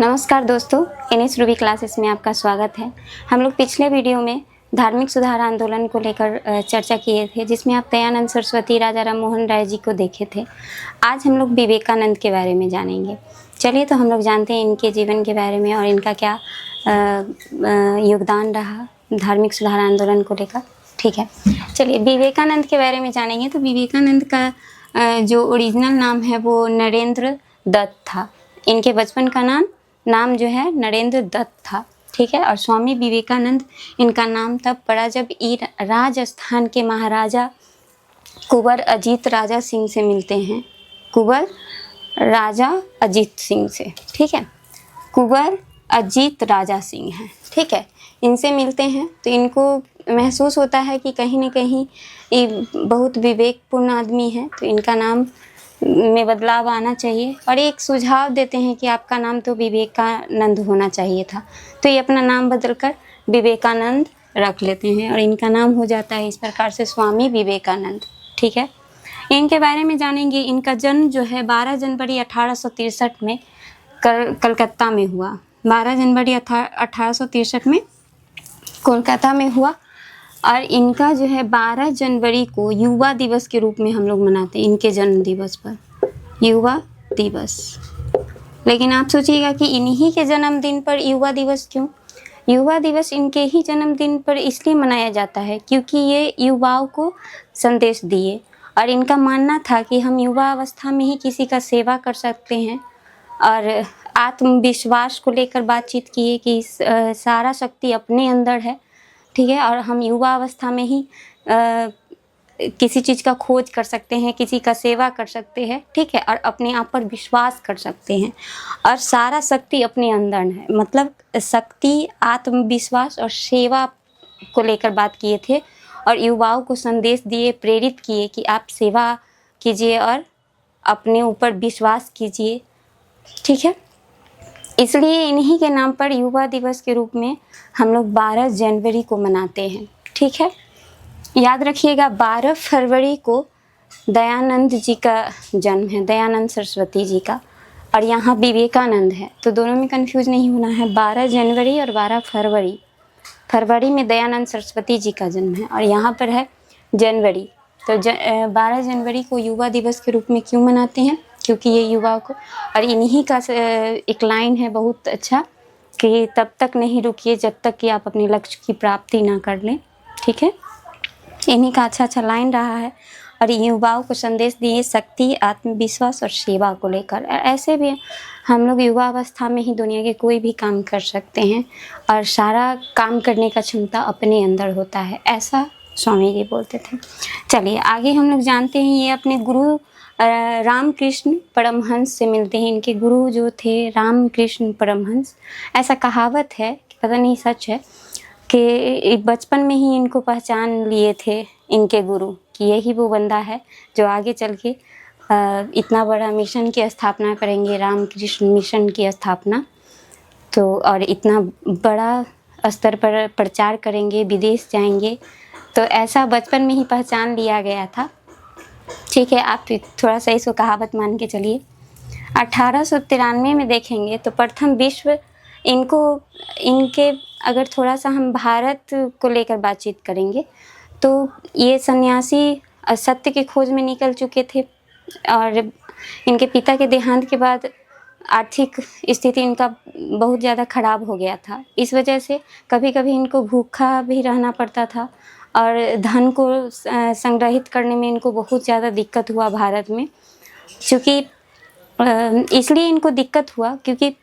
नमस्कार दोस्तों, NS Ruby classes में आपका स्वागत है। हम लोग पिछले वीडियो में धार्मिक सुधार आंदोलन को लेकर चर्चा किए थे, जिसमें आप दयानंद सरस्वती, राजा राम मोहन राय जी को देखे थे। आज हम लोग विवेकानंद के बारे में जानेंगे। चलिए तो हम लोग जानते हैं इनके जीवन के बारे में और इनका क्या योगदान रहा धार्मिक सुधार आंदोलन को लेकर। ठीक है, चलिए विवेकानंद के बारे में जानेंगे। तो विवेकानंद का जो ओरिजिनल नाम है वो नरेंद्र दत्त था। इनके बचपन का नाम जो है नरेंद्र दत्त था। ठीक है, और स्वामी विवेकानंद इनका नाम तब पड़ा जब राजस्थान के महाराजा कुंवर अजीत राजा सिंह से मिलते हैं। कुंवर राजा अजीत सिंह से, ठीक है, कुंवर अजीत राजा सिंह हैं। ठीक है, इनसे मिलते हैं तो इनको महसूस होता है कि कहीं न कहीं ये बहुत विवेकपूर्ण आदमी है, तो इनका नाम में बदलाव आना चाहिए और एक सुझाव देते हैं कि आपका नाम तो विवेकानंद होना चाहिए था। तो ये अपना नाम बदलकर विवेकानंद रख लेते हैं और इनका नाम हो जाता है इस प्रकार से स्वामी विवेकानंद। ठीक है, इनके बारे में जानेंगे। इनका जन्म जो है 12 जनवरी 1863 में कलकत्ता में हुआ। 12 जनवरी 1863 में कोलकाता में हुआ और इनका जो है 12 जनवरी को युवा दिवस के रूप में हम लोग मनाते हैं। इनके जन्म दिवस पर युवा दिवस। लेकिन आप सोचिएगा कि इन्हीं के जन्मदिन पर युवा दिवस क्यों? युवा दिवस इनके ही जन्मदिन पर इसलिए मनाया जाता है क्योंकि ये युवाओं को संदेश दिए और इनका मानना था कि हम युवा अवस्था में ही किसी का सेवा कर सकते हैं और आत्मविश्वास को लेकर बातचीत किए कि सारा शक्ति अपने अंदर है। ठीक है, और हम युवा अवस्था में ही किसी चीज़ का खोज कर सकते हैं, किसी का सेवा कर सकते हैं। ठीक है, और अपने आप पर विश्वास कर सकते हैं और सारा शक्ति अपने अंदर है। मतलब शक्ति, आत्मविश्वास और सेवा को लेकर बात किए थे और युवाओं को संदेश दिए, प्रेरित किए कि आप सेवा कीजिए और अपने ऊपर विश्वास कीजिए। ठीक है, इसलिए इन्हीं के नाम पर युवा दिवस के रूप में हम लोग 12 जनवरी को मनाते हैं। ठीक है, याद रखिएगा 12 फरवरी को दयानंद जी का जन्म है, दयानंद सरस्वती जी का, और यहाँ विवेकानंद है, तो दोनों में कंफ्यूज नहीं होना है। 12 जनवरी और 12 फरवरी। फरवरी में दयानंद सरस्वती जी का जन्म है और यहाँ पर है जनवरी। तो 12 जनवरी को युवा दिवस के रूप में क्यों मनाते हैं? क्योंकि ये युवाओं को, और इन्हीं का एक लाइन है बहुत अच्छा कि तब तक नहीं रुकिए जब तक कि आप अपने लक्ष्य की प्राप्ति ना कर लें। ठीक है, इन्हीं का अच्छा लाइन रहा है और युवाओं को संदेश दिए शक्ति, आत्मविश्वास और सेवा को लेकर। ऐसे भी हम लोग युवा अवस्था में ही दुनिया के कोई भी काम कर सकते हैं और सारा काम करने का क्षमता अपने अंदर होता है, ऐसा स्वामी जी बोलते थे। चलिए आगे हम लोग जानते हैं। ये अपने गुरु रामकृष्ण परमहंस से मिलते हैं। इनके गुरु जो थे रामकृष्ण परमहंस। ऐसा कहावत है, पता नहीं सच है, कि बचपन में ही इनको पहचान लिए थे इनके गुरु कि यही वो बंदा है जो आगे चल के इतना बड़ा मिशन की स्थापना करेंगे, रामकृष्ण मिशन की स्थापना, तो और इतना बड़ा स्तर पर प्रचार करेंगे, विदेश जाएंगे। तो ऐसा बचपन में ही पहचान लिया गया था। ठीक है, आप थोड़ा सा इसको कहावत मान के चलिए। 1893 में देखेंगे तो प्रथम विश्व इनके अगर थोड़ा सा हम भारत को लेकर बातचीत करेंगे तो ये सन्यासी सत्य की खोज में निकल चुके थे और इनके पिता के देहांत के बाद आर्थिक स्थिति इनका बहुत ज़्यादा ख़राब हो गया था। इस वजह से कभी कभी इनको भूखा भी रहना पड़ता था और धन को संग्रहित करने में इनको बहुत ज़्यादा दिक्कत हुआ भारत में। क्योंकि इसलिए इनको दिक्कत हुआ क्योंकि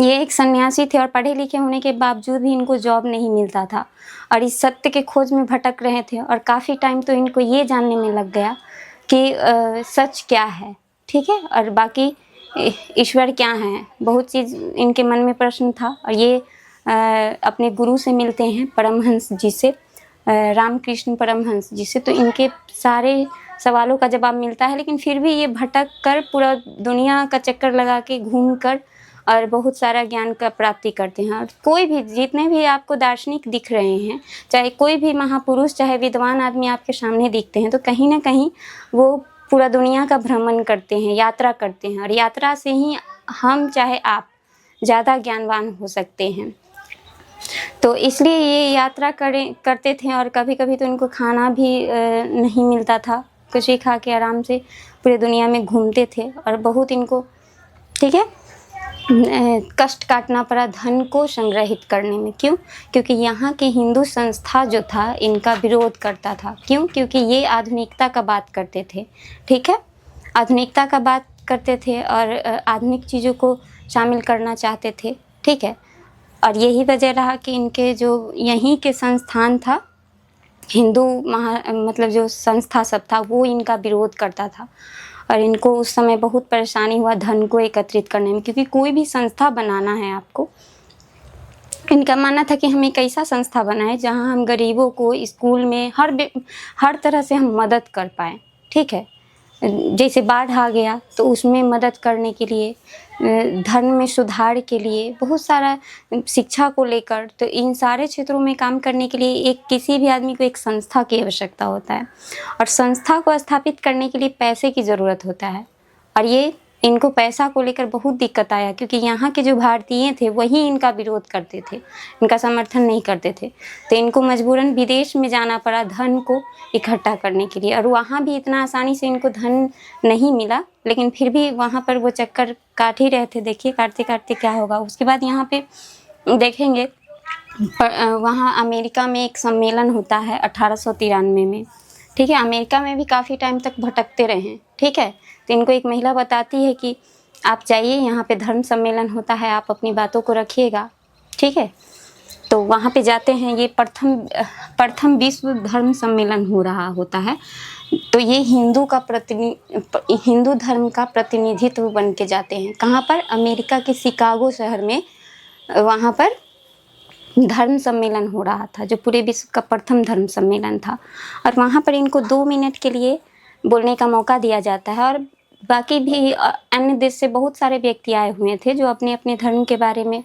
ये एक सन्यासी थे और पढ़े लिखे होने के बावजूद भी इनको जॉब नहीं मिलता था और इस सत्य के खोज में भटक रहे थे और काफ़ी टाइम तो इनको ये जानने में लग गया कि सच क्या है। ठीक है, और बाकी ईश्वर क्या है, बहुत चीज़ इनके मन में प्रश्न था और ये अपने गुरु से मिलते हैं, परमहंस जी से, रामकृष्ण परमहंस जी से। तो इनके सारे सवालों का जवाब मिलता है, लेकिन फिर भी ये भटक कर पूरा दुनिया का चक्कर लगा के घूम कर और बहुत सारा ज्ञान का प्राप्ति करते हैं। और कोई भी, जितने भी आपको दार्शनिक दिख रहे हैं, चाहे कोई भी महापुरुष, चाहे विद्वान आदमी आपके सामने दिखते हैं, तो कहीं ना कहीं वो पूरा दुनिया का भ्रमण करते हैं, यात्रा करते हैं और यात्रा से ही हम चाहे आप ज़्यादा ज्ञानवान हो सकते हैं। तो इसलिए ये यात्रा करते थे और कभी कभी तो इनको खाना भी नहीं मिलता था, कुछ ही खा के आराम से पूरी दुनिया में घूमते थे और बहुत इनको, ठीक है, कष्ट काटना पड़ा धन को संग्रहित करने में। क्यों? क्योंकि यहाँ की हिंदू संस्था जो था इनका विरोध करता था। क्यों? क्योंकि ये आधुनिकता का बात करते थे, ठीक है, आधुनिकता का बात करते थे और आधुनिक चीज़ों को शामिल करना चाहते थे, ठीक है। और यही वजह रहा कि इनके जो यहीं के संस्थान था, हिंदू मतलब जो संस्था सब था वो इनका विरोध करता था और इनको उस समय बहुत परेशानी हुआ धन को एकत्रित करने में, क्योंकि कोई भी संस्था बनाना है आपको, इनका मानना था कि हम एक ऐसा संस्था बनाएं जहां हम गरीबों को स्कूल में हर तरह से हम मदद कर पाएँ, ठीक है। जैसे बाढ़ आ गया तो उसमें मदद करने के लिए, धर्म में सुधार के लिए, बहुत सारा शिक्षा को लेकर, तो इन सारे क्षेत्रों में काम करने के लिए एक किसी भी आदमी को एक संस्था की आवश्यकता होता है और संस्था को स्थापित करने के लिए पैसे की ज़रूरत होता है। और ये इनको पैसा को लेकर बहुत दिक्कत आया, क्योंकि यहाँ के जो भारतीय थे वही इनका विरोध करते थे, इनका समर्थन नहीं करते थे। तो इनको मजबूरन विदेश में जाना पड़ा धन को इकट्ठा करने के लिए, और वहाँ भी इतना आसानी से इनको धन नहीं मिला, लेकिन फिर भी वहाँ पर वो चक्कर काट ही रहे थे। देखिए काटते काटते क्या होगा। उसके बाद यहाँ पे देखेंगे वहाँ अमेरिका में एक सम्मेलन होता है 1893 में, ठीक है। अमेरिका में भी काफ़ी टाइम तक भटकते रहे हैं, ठीक है। तो इनको एक महिला बताती है कि आप जाइए, यहाँ पे धर्म सम्मेलन होता है, आप अपनी बातों को रखिएगा, ठीक है। तो वहाँ पे जाते हैं, ये प्रथम विश्व धर्म सम्मेलन हो रहा होता है। तो ये हिंदू धर्म का प्रतिनिधित्व बन के जाते हैं। कहाँ पर? अमेरिका के शिकागो शहर में, वहाँ पर धर्म सम्मेलन हो रहा था जो पूरे विश्व का प्रथम धर्म सम्मेलन था। और वहाँ पर इनको 2 मिनट के लिए बोलने का मौका दिया जाता है और बाकी भी अन्य देश से बहुत सारे व्यक्ति आए हुए थे जो अपने अपने धर्म के बारे में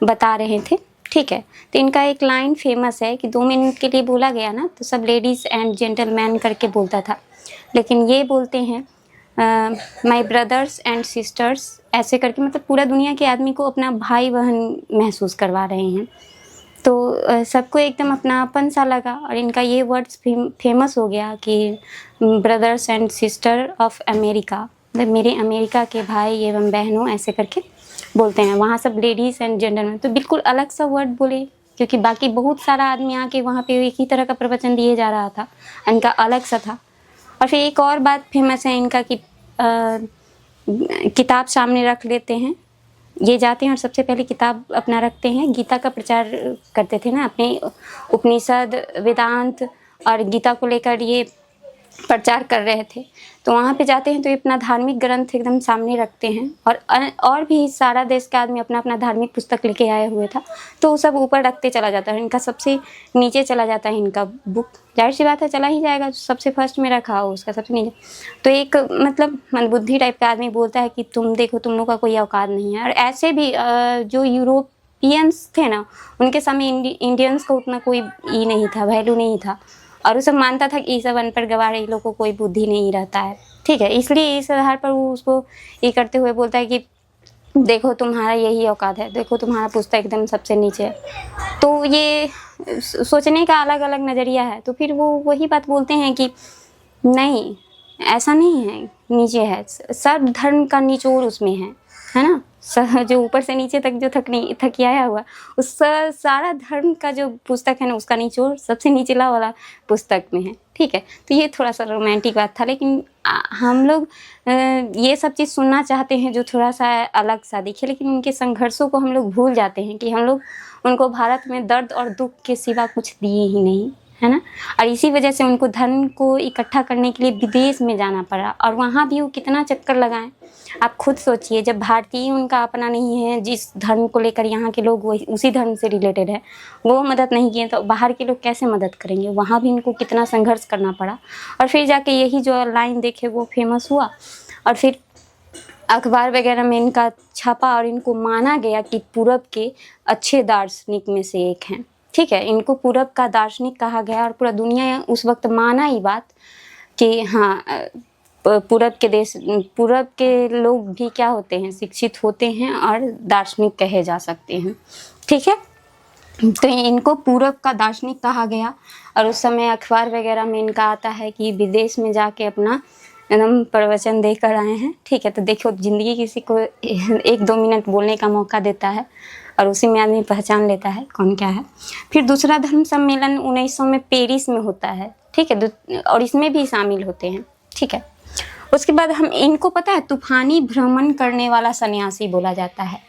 बता रहे थे, ठीक है। तो इनका एक लाइन फेमस है कि 2 मिनट के लिए बोला गया ना, तो सब लेडीज़ एंड जेंटलमैन करके बोलता था, लेकिन ये बोलते हैं माय ब्रदर्स एंड सिस्टर्स, ऐसे करके, मतलब पूरा दुनिया के आदमी को अपना भाई बहन महसूस करवा रहे हैं। तो सबको एकदम अपनापन सा लगा और इनका ये वर्ड्स फेमस हो गया कि brothers and sister of America, मतलब मेरे अमेरिका के भाई एवं बहनों, ऐसे करके बोलते हैं। वहाँ सब लेडीज़ एंड जेंटलमैन, तो बिल्कुल अलग सा वर्ड बोले, क्योंकि बाकी बहुत सारा आदमी आके वहाँ पे एक ही तरह का प्रवचन दिए जा रहा था, इनका अलग सा था। और फिर एक और बात फेमस है इनका कि किताब सामने रख लेते हैं, ये जाते हैं और सबसे पहले किताब अपना रखते हैं। गीता का प्रचार करते थे ना, अपने उपनिषद, वेदांत और गीता को लेकर ये प्रचार कर रहे थे। तो वहाँ पे जाते हैं तो ये अपना धार्मिक ग्रंथ एकदम सामने रखते हैं और भी सारा देश का आदमी अपना अपना धार्मिक पुस्तक लेके आया हुए था, तो वो सब ऊपर रखते चला जाता है। इनका सबसे नीचे चला जाता है इनका बुक, जाहिर सी बात है चला ही जाएगा, सबसे फर्स्ट में रखा हो उसका सबसे नीचे। तो एक मतलब मंदबुद्धि टाइप का आदमी बोलता है कि तुम देखो, तुम लोग का कोई औकात नहीं है। और ऐसे भी जो यूरोपियंस थे ना, उनके सामने इंडियंस का उतना कोई ई नहीं था, वैल्यू नहीं था, और वो सब मानता था कि ये सब अनपढ़ गवार, इन लोग को कोई बुद्धि नहीं रहता है, ठीक है। इसलिए इस आधार पर वो उसको ये करते हुए बोलता है कि देखो तुम्हारा यही औकात है, देखो तुम्हारा पुस्तक एकदम सबसे नीचे है। तो ये सोचने का अलग अलग नज़रिया है। तो फिर वो वही बात बोलते हैं कि नहीं, ऐसा नहीं है, नीचे है, सब धर्म का निचोड़ उसमें है ना, जो ऊपर से नीचे तक जो थकियाया हुआ, उस सारा धर्म का जो पुस्तक है ना, उसका निचोड़ सबसे निचला वाला पुस्तक में है, ठीक है। तो ये थोड़ा सा रोमांटिक बात था, लेकिन हम लोग ये सब चीज़ सुनना चाहते हैं जो थोड़ा सा अलग सा दिखे, लेकिन उनके संघर्षों को हम लोग भूल जाते हैं कि हम लोग उनको भारत में दर्द और दुख के सिवा कुछ दिए ही नहीं, है ना। और इसी वजह से उनको धन को इकट्ठा करने के लिए विदेश में जाना पड़ा, और वहाँ भी वो कितना चक्कर लगाएं। आप खुद सोचिए, जब भारतीय उनका अपना नहीं है, जिस धर्म को लेकर यहाँ के लोग वही उसी धर्म से रिलेटेड है, वो मदद नहीं किए, तो बाहर के लोग कैसे मदद करेंगे। वहाँ भी इनको कितना संघर्ष करना पड़ा, और फिर जाके यही जो लाइन देखे वो फेमस हुआ, और फिर अखबार वगैरह में इनका छपा और इनको माना गया कि पूरब के अच्छे दार्शनिक में से एक हैं, ठीक है। इनको पूरब का दार्शनिक कहा गया और पूरा दुनिया उस वक्त माना ही बात कि हाँ, पूरब के देश, पूरब के लोग भी क्या होते हैं, शिक्षित होते हैं और दार्शनिक कहे जा सकते हैं। ठीक है, तो इनको पूरब का दार्शनिक कहा गया। और उस समय अखबार वगैरह में इनका आता है कि विदेश में जाके अपना एकदम प्रवचन देकर आए हैं। ठीक है, तो देखो ज़िंदगी किसी को 1-2 मिनट बोलने का मौका देता है और उसी में आदमी पहचान लेता है कौन क्या है। फिर दूसरा धर्म सम्मेलन 1900 में पेरिस में होता है। ठीक है, और इसमें भी शामिल होते हैं। ठीक है, उसके बाद हम इनको पता है तूफानी भ्रमण करने वाला सन्यासी बोला जाता है।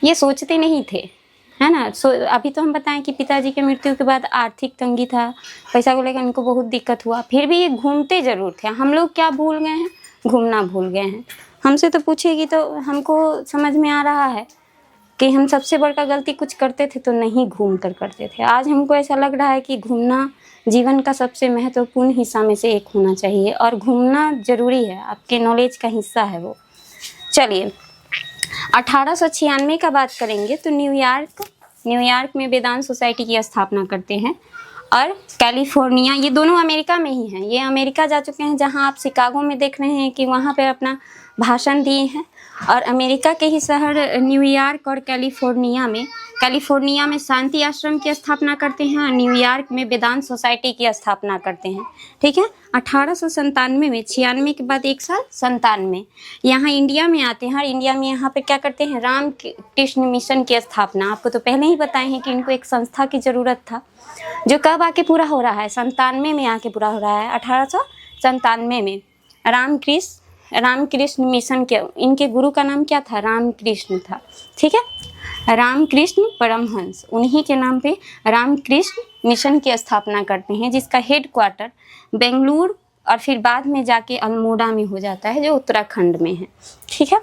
ये सोचते नहीं थे, है ना। अभी तो हम बताएं कि पिताजी के मृत्यु के बाद आर्थिक तंगी था, पैसा को लेकर इनको बहुत दिक्कत हुआ, फिर भी ये घूमते जरूर थे। हम लोग क्या भूल गए हैं, घूमना भूल गए हैं। हमसे तो पूछेगी तो हमको समझ में आ रहा है कि हम सबसे बड़ा गलती कुछ करते थे तो नहीं घूम कर करते थे। आज हमको ऐसा लग रहा है कि घूमना जीवन का सबसे महत्वपूर्ण हिस्सा में से एक होना चाहिए और घूमना ज़रूरी है, आपके नॉलेज का हिस्सा है वो। चलिए 1896 का बात करेंगे तो न्यूयॉर्क में वेदांत सोसाइटी की स्थापना करते हैं। और कैलिफोर्निया, ये दोनों अमेरिका में ही हैं। ये अमेरिका जा चुके हैं, जहां आप शिकागो में देख रहे हैं कि वहां पे अपना भाषण दिए हैं। और अमेरिका के ही शहर न्यूयॉर्क और कैलिफोर्निया में शांति आश्रम की स्थापना करते हैं और न्यूयॉर्क में वेदांत सोसाइटी की स्थापना करते हैं। ठीक है, 1897 में, 96 के बाद एक साल 97 यहाँ इंडिया में आते हैं। और इंडिया में यहाँ पे क्या करते हैं, रामकृष्ण मिशन की स्थापना। आपको तो पहले ही बताए हैं कि इनको एक संस्था की ज़रूरत था, जो कब आके पूरा हो रहा है, 97 में आके पूरा हो रहा है। 1897 में रामकृष्ण मिशन के, इनके गुरु का नाम क्या था, रामकृष्ण था। ठीक है, रामकृष्ण परमहंस, उन्हीं के नाम पे रामकृष्ण मिशन की स्थापना करते हैं, जिसका हेडक्वार्टर बेंगलुरु और फिर बाद में जाके अल्मोड़ा में हो जाता है, जो उत्तराखंड में है। ठीक है,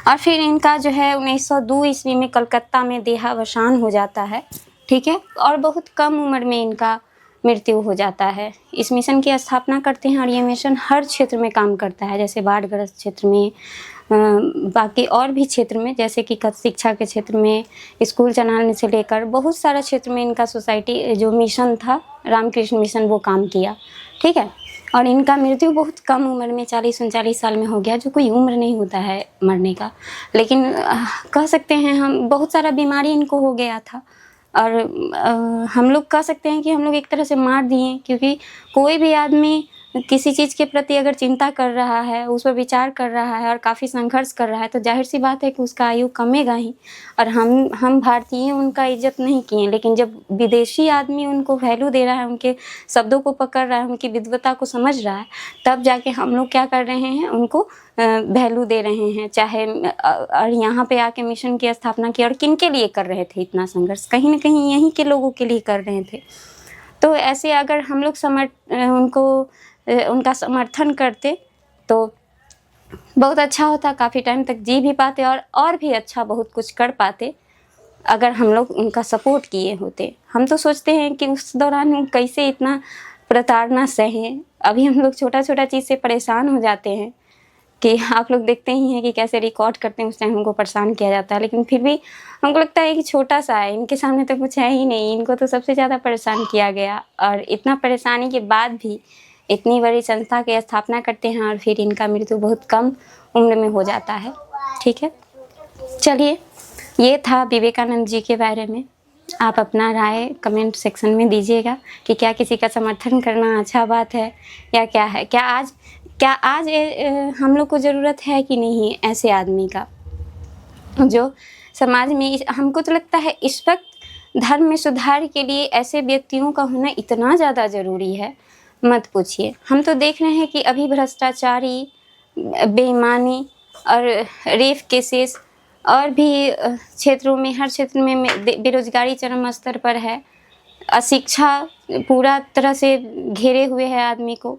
और फिर इनका जो है 1902 ईस्वी में कलकत्ता में देहावसान हो जाता है। ठीक है, और बहुत कम उम्र में इनका मृत्यु हो जाता है। इस मिशन की स्थापना करते हैं और ये मिशन हर क्षेत्र में काम करता है, जैसे बाढ़ग्रस्त क्षेत्र में, बाकी और भी क्षेत्र में, जैसे कि शिक्षा के क्षेत्र में, स्कूल चलाने से लेकर बहुत सारा क्षेत्र में इनका सोसाइटी जो मिशन था, रामकृष्ण मिशन, वो काम किया। ठीक है, और इनका मृत्यु बहुत कम उम्र में 40-39 साल में हो गया, जो कोई उम्र नहीं होता है मरने का, लेकिन कह सकते हैं हम बहुत सारा बीमारी इनको हो गया था। और हम लोग कह सकते हैं कि हम लोग एक तरह से मार दिए, क्योंकि कोई भी आदमी किसी चीज़ के प्रति अगर चिंता कर रहा है, उस पर विचार कर रहा है और काफ़ी संघर्ष कर रहा है, तो जाहिर सी बात है कि उसका आयु कमेगा ही। और हम भारतीय उनका इज्जत नहीं किए, लेकिन जब विदेशी आदमी उनको वैल्यू दे रहा है, उनके शब्दों को पकड़ रहा है, उनकी विद्वता को समझ रहा है, तब जाके हम लोग क्या कर रहे हैं, उनको वैल्यू दे रहे हैं। चाहे और यहाँ पे आके मिशन की स्थापना की, और किन के लिए कर रहे थे इतना संघर्ष, कहीं ना कहीं यहीं के लोगों के लिए कर रहे थे। तो ऐसे अगर हम लोग उनका समर्थन करते तो बहुत अच्छा होता, काफ़ी टाइम तक जी भी पाते और भी अच्छा बहुत कुछ कर पाते अगर हम लोग उनका सपोर्ट किए होते। हम तो सोचते हैं कि उस दौरान हम कैसे इतना प्रताड़ना सहे। अभी हम लोग छोटा छोटा चीज़ से परेशान हो जाते हैं, कि आप लोग देखते ही हैं कि कैसे रिकॉर्ड करते हैं, उस टाइम हमको परेशान किया जाता है, लेकिन फिर भी हमको लगता है कि छोटा सा है, इनके सामने तो कुछ है ही नहीं। इनको तो सबसे ज़्यादा परेशान किया गया, और इतना परेशानी के बाद भी इतनी बड़ी संस्था की स्थापना करते हैं और फिर इनका मृत्यु बहुत कम उम्र में हो जाता है। ठीक है, चलिए ये था विवेकानंद जी के बारे में। आप अपना राय कमेंट सेक्शन में दीजिएगा कि क्या किसी का समर्थन करना अच्छा बात है या क्या है। क्या आज हम लोग को ज़रूरत है कि नहीं ऐसे आदमी का, जो समाज में, हमको तो लगता है इस वक्त धर्म में सुधार के लिए ऐसे व्यक्तियों का होना इतना ज़्यादा ज़रूरी है, मत पूछिए। हम तो देख रहे हैं कि अभी भ्रष्टाचारी, बेईमानी और रेप केसेस और भी क्षेत्रों में, हर क्षेत्र में बेरोजगारी चरम स्तर पर है, अशिक्षा पूरा तरह से घेरे हुए है आदमी को।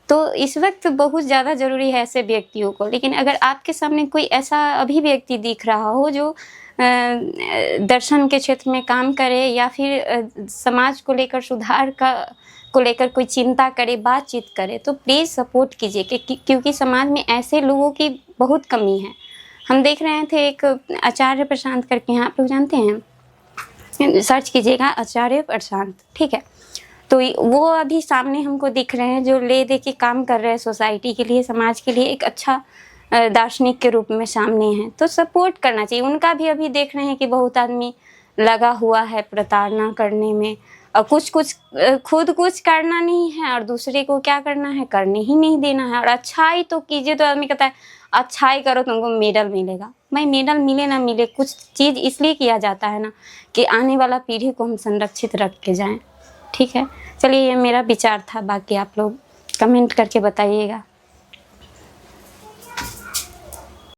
तो इस वक्त बहुत ज़्यादा ज़रूरी है ऐसे व्यक्तियों को। लेकिन अगर आपके सामने कोई ऐसा अभी व्यक्ति दिख रहा हो जो दर्शन के क्षेत्र में काम करे, या फिर समाज को लेकर सुधार को लेकर कोई चिंता करे, बातचीत करे, तो प्लीज़ सपोर्ट कीजिए, क्योंकि समाज में ऐसे लोगों की बहुत कमी है। हम देख रहे थे एक आचार्य प्रशांत करके हैं, आप लोग जानते हैं, सर्च कीजिएगा आचार्य प्रशांत। ठीक है, तो वो अभी सामने हमको दिख रहे हैं जो ले दे के काम कर रहे हैं सोसाइटी के लिए, समाज के लिए, एक अच्छा दार्शनिक के रूप में सामने हैं। तो सपोर्ट करना चाहिए उनका भी। अभी देख रहे हैं कि बहुत आदमी लगा हुआ है प्रताड़ना करने में, और कुछ खुद कुछ करना नहीं है और दूसरे को क्या करना है, करने ही नहीं देना है। और अच्छाई तो कीजिए, तो आदमी कहता है अच्छाई करो तुमको मेडल मिलेगा। भाई मेडल मिले ना मिले, कुछ चीज़ इसलिए किया जाता है ना कि आने वाला पीढ़ी को हम संरक्षित रख के जाएं। ठीक है, चलिए ये मेरा विचार था, बाकी आप लोग कमेंट करके बताइएगा।